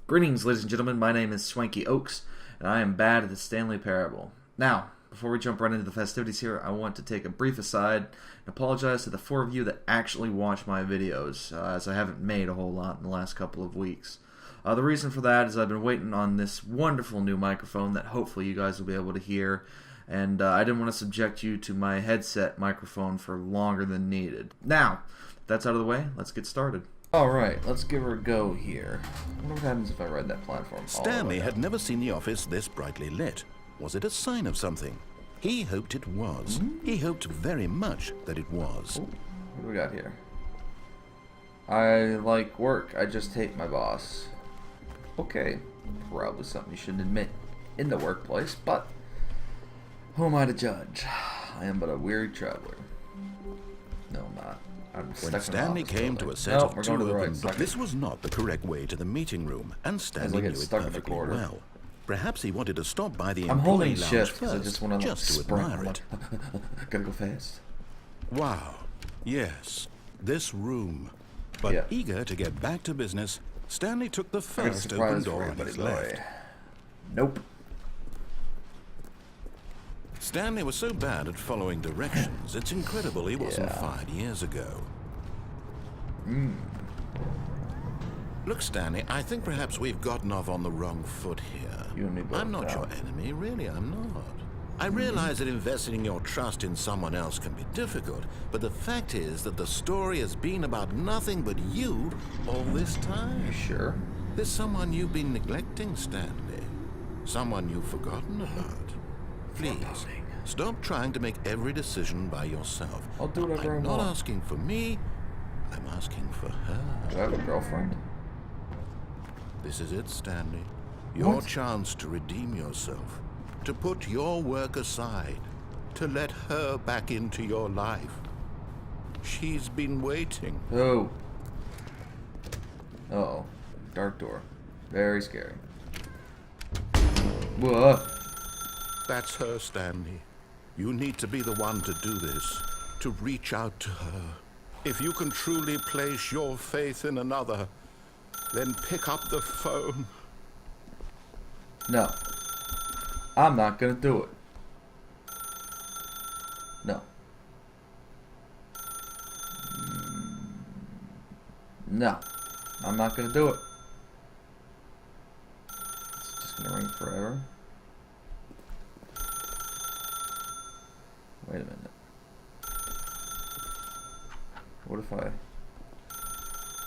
Greetings, ladies and gentlemen. My name is SwankyOaks, and I am bad at the Stanley Parable. Now, before we jump right into the festivities here, I want to take a brief aside and apologize to the 4 of you that actually watch my videos, as I haven't made a whole lot in the last couple of weeks. The reason for that is I've been waiting on this wonderful new microphone that hopefully you guys will be able to hear, and I didn't want to subject you to my headset microphone for longer than needed. Now, that's out of the way, let's get started. Alright, let's give her a go here. I wonder what happens if I ride that platform. Stanley had never seen the office this brightly lit. Was it a sign of something? He hoped it was. He hoped very much that it was. Ooh, what do we got here? I like work. I just hate my boss. Okay, probably something you shouldn't admit in the workplace, but who am I to judge? I am but a weary traveler. No, I'm not. When Stanley came to a set of two open doors, this was not the correct way to the meeting room, and Stanley knew it perfectly well. Perhaps he wanted to stop by the employee lounge first, just to admire it. Gotta go fast. Wow. Yes, this room. But eager to get back to business, Stanley took the first open door on his left. Nope. Stanley was so bad at following directions, it's incredible he wasn't fired years ago. Look, Stanley, I think perhaps we've gotten off on the wrong foot here. I'm not your enemy, really, I'm not. I realize that investing your trust in someone else can be difficult, but the fact is that the story has been about nothing but you all this time. You sure? There's someone you've been neglecting, Stanley. Someone you've forgotten about. Please, stop trying to make every decision by yourself. I'll do whatever I want. I'm not asking for me, I'm asking for her. Do I have a girlfriend? This is it, Stanley. Your chance to redeem yourself. To put your work aside. To let her back into your life. She's been waiting. Oh. Uh-oh. Dark door. Very scary. Whoa. That's her, Stanley. You need to be the one to do this, to reach out to her. If you can truly place your faith in another, then pick up the phone. No. I'm not gonna do it. No. No. I'm not gonna do it. It's just gonna ring forever. Wait a minute. What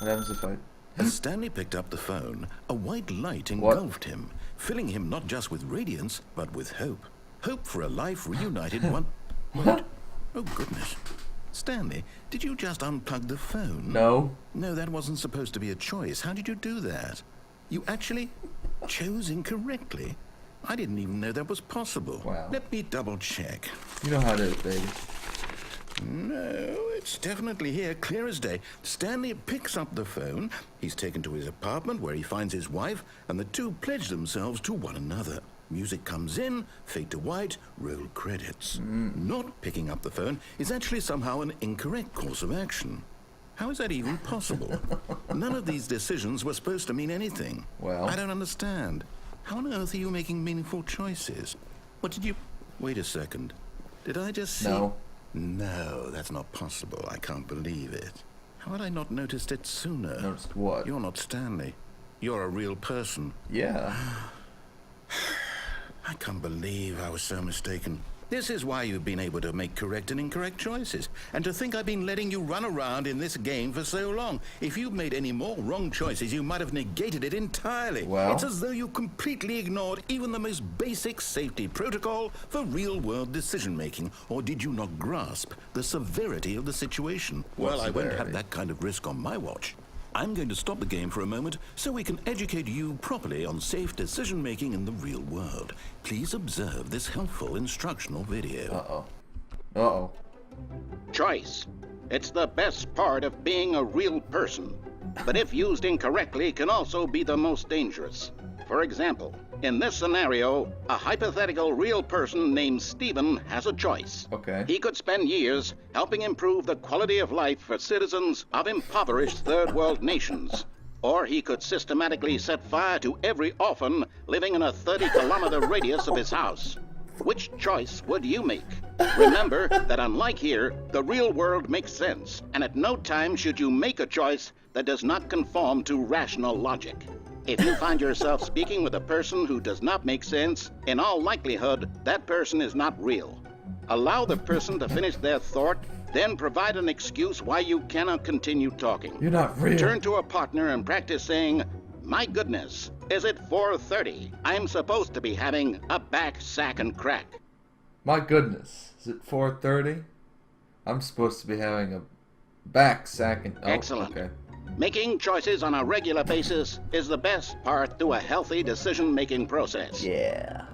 happens if I... As Stanley picked up the phone, a white light engulfed him, filling him not just with radiance, but with hope. Hope for a life reunited one... Wait. Oh, goodness. Stanley, did you just unplug the phone? No. No, that wasn't supposed to be a choice. How did you do that? You actually chose incorrectly. I didn't even know that was possible. Wow. Let me double check. You know how it is, baby. No, it's definitely here, clear as day. Stanley picks up the phone. He's taken to his apartment where he finds his wife, and the two pledge themselves to one another. Music comes in, fade to white, roll credits. Not picking up the phone is actually somehow an incorrect course of action. How is that even possible? None of these decisions were supposed to mean anything. Well, I don't understand. How on earth are you making meaningful choices? What did you... Wait a second. Did I just see... No. No, that's not possible. I can't believe it. How had I not noticed it sooner? Noticed what? You're not Stanley. You're a real person. Yeah. I can't believe I was so mistaken. This is why you've been able to make correct and incorrect choices. And to think I've been letting you run around in this game for so long. If you'd made any more wrong choices, you might have negated it entirely. Well, it's as though you completely ignored even the most basic safety protocol for real-world decision-making. Or did you not grasp the severity of the situation? Well, I won't have that kind of risk on my watch. I'm going to stop the game for a moment so we can educate you properly on safe decision-making in the real world. Please observe this helpful instructional video. Uh-oh. Uh-oh. Choice. It's the best part of being a real person. But if used incorrectly, can also be the most dangerous. For example, in this scenario, a hypothetical real person named Stephen has a choice. Okay. He could spend years helping improve the quality of life for citizens of impoverished third world nations. Or he could systematically set fire to every orphan living in a 30-kilometer radius of his house. Which choice would you make? Remember that unlike here, the real world makes sense, and at no time should you make a choice that does not conform to rational logic. If you find yourself speaking with a person who does not make sense, in all likelihood, that person is not real. Allow the person to finish their thought, then provide an excuse why you cannot continue talking. You're not real. Turn to a partner and practice saying, "My goodness, is it 4:30? I'm supposed to be having a back, sack, and crack." My goodness, is it 4:30? I'm supposed to be having a back, sack, and... Oh, Excellent. Okay. Making choices on a regular basis is the best part to a healthy decision-making process. Yeah.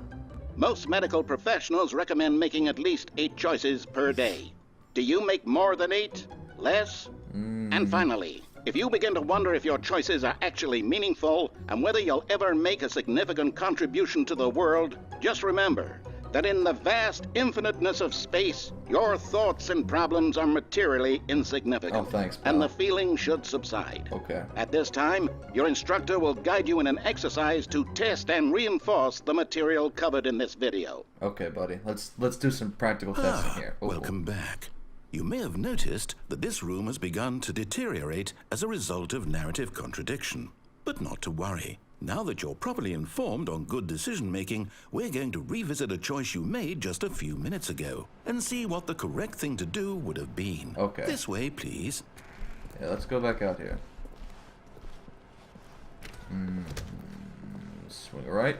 Most medical professionals recommend making at least 8 choices per day. Do you make more than 8? Less? And finally, if you begin to wonder if your choices are actually meaningful and whether you'll ever make a significant contribution to the world, just remember that in the vast infiniteness of space, your thoughts and problems are materially insignificant. Oh, thanks, pal. And the feeling should subside. Okay. At this time, your instructor will guide you in an exercise to test and reinforce the material covered in this video. Okay, buddy. Let's do some practical testing here. Oh, Welcome back. You may have noticed that this room has begun to deteriorate as a result of narrative contradiction. But not to worry. Now that you're properly informed on good decision-making, we're going to revisit a choice you made just a few minutes ago and see what the correct thing to do would have been. Okay. This way, please. Yeah, let's go back out here. Swing right.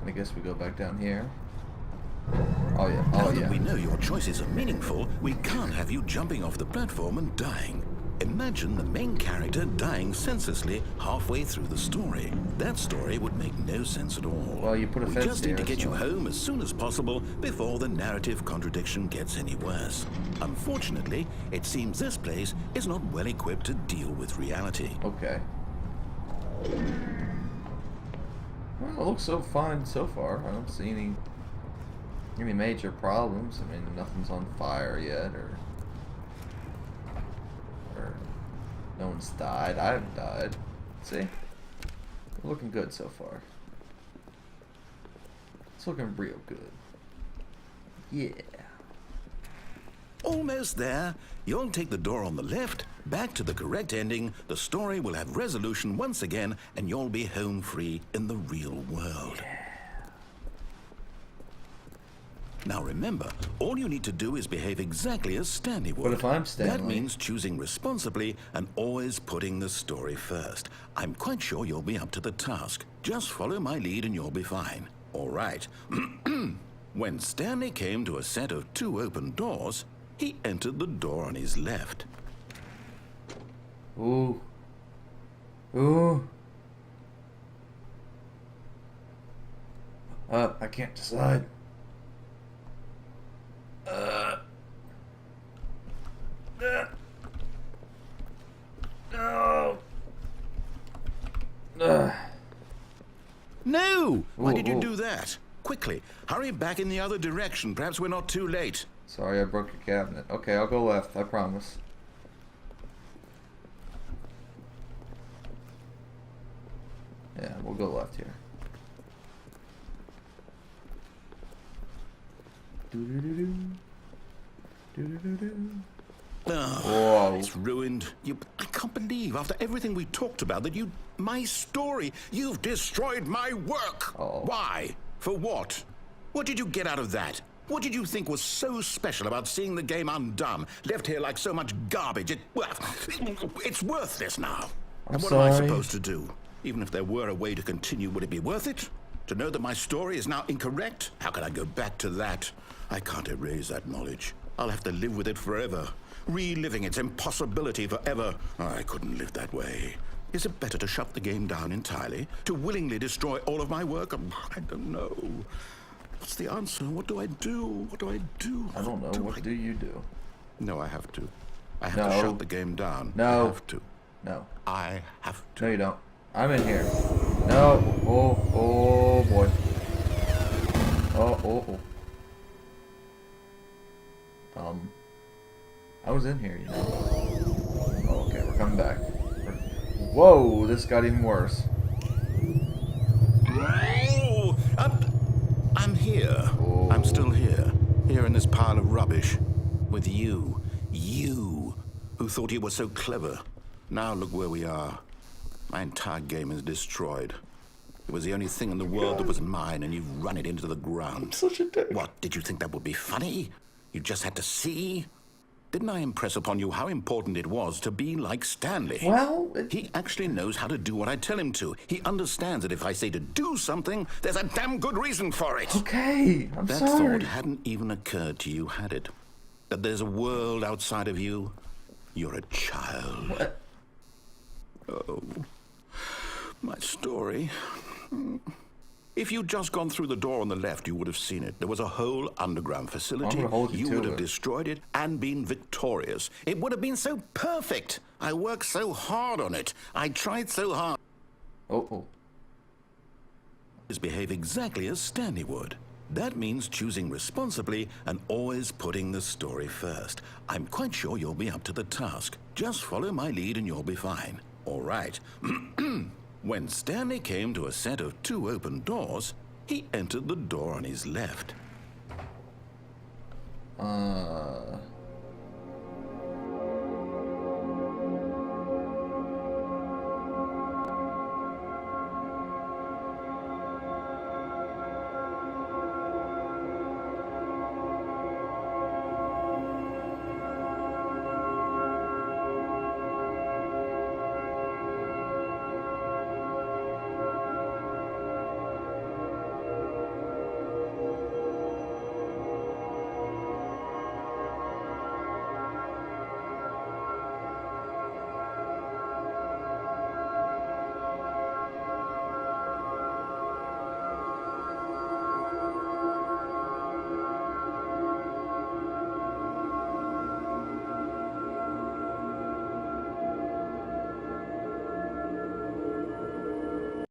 And I guess we go back down here. Oh yeah, Now oh that yeah. we know your choices are meaningful, we can't have you jumping off the platform and dying. Imagine the main character dying senselessly halfway through the story. That story would make no sense at all. Well, you put a we fence just need to here, get you so- home as soon as possible before the narrative contradiction gets any worse. Unfortunately, it seems this place is not well equipped to deal with reality. Okay. Well, it looks so fine so far. I don't see any major problems. I mean, nothing's on fire yet, or no one's died. I haven't died. See? We're looking good so far. It's looking real good. Yeah. Almost there. You'll take the door on the left, back to the correct ending, the story will have resolution once again, and you'll be home free in the real world. Now remember, all you need to do is behave exactly as Stanley would. But if I'm Stanley? That means choosing responsibly and always putting the story first. I'm quite sure you'll be up to the task. Just follow my lead and you'll be fine. All right. When Stanley came to a set of 2 open doors, he entered the door on his left. Ooh. Ooh. I can't decide. No. No! Why did you Ooh. do that? Quickly, hurry back in the other direction. Perhaps we're not too late. Sorry, I broke your cabinet. Okay, I'll go left. I promise. Yeah, we'll go left here. Doo-doo-doo-doo. Doo-doo-doo-doo. Whoa. It's ruined. I can't believe, after everything we talked about, that my story, you've destroyed my work. Uh-oh. Why? For what? What did you get out of that? What did you think was so special about seeing the game undone, left here like so much garbage? It's worthless now. And what am I sorry. supposed to do? Even if there were a way to continue, would it be worth it? To know that my story is now incorrect? How can I go back to that? I can't erase that knowledge. I'll have to live with it forever, reliving its impossibility forever. I couldn't live that way. Is it better to shut the game down entirely? To willingly destroy all of my work? I don't know. What's the answer? What do I do? What do I do? I don't know. What do you do? No, I have to. I have No. to shut the game down. No. I have to. No. I have to. No, you don't. I'm in here. No. Oh boy. Oh. I was in here, you know. coming back. Whoa, this got even worse. Oh, I'm here. Oh. I'm still here. Here in this pile of rubbish. With you. You, who thought you were so clever. Now look where we are. My entire game is destroyed. It was the only thing in the world that was mine, and you've run it into the ground. I'm such a dick. What, did you think that would be funny? You just had to see? Didn't I impress upon you how important it was to be like Stanley? Well, He actually knows how to do what I tell him to. He understands that if I say to do something, there's a damn good reason for it. okay, I'm That sorry. thought hadn't even occurred to you, had it? That there's a world outside of you? You're a child. What? Oh, my story. If you'd just gone through the door on the left, you would have seen it. There was a whole underground facility. I'm gonna hold you You to would have it. destroyed it and been victorious. It would have been so perfect. I worked so hard on it. I tried so hard. Oh. Is behave exactly as Stanley would. That means choosing responsibly and always putting the story first. I'm quite sure you'll be up to the task. Just follow my lead and you'll be fine. All right. When Stanley came to a set of 2 open doors, he entered the door on his left.